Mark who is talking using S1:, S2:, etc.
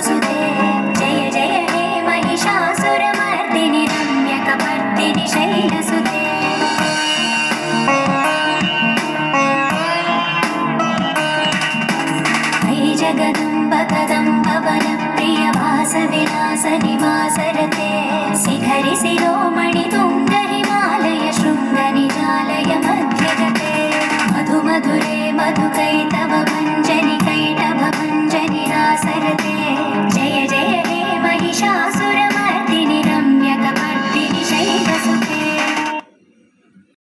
S1: सुते जय जय हे महिषासुरमर्दिनि रम्यकपर्दिनि शैलसुते वै जगदम्ब कदम्ब वनप्रियवासविलासनिवासरते शिखरि शिरोमणि तुङ्ग हिमालय शृङ्गनिजालय मध्यगते मधु मधुरे मधुकैत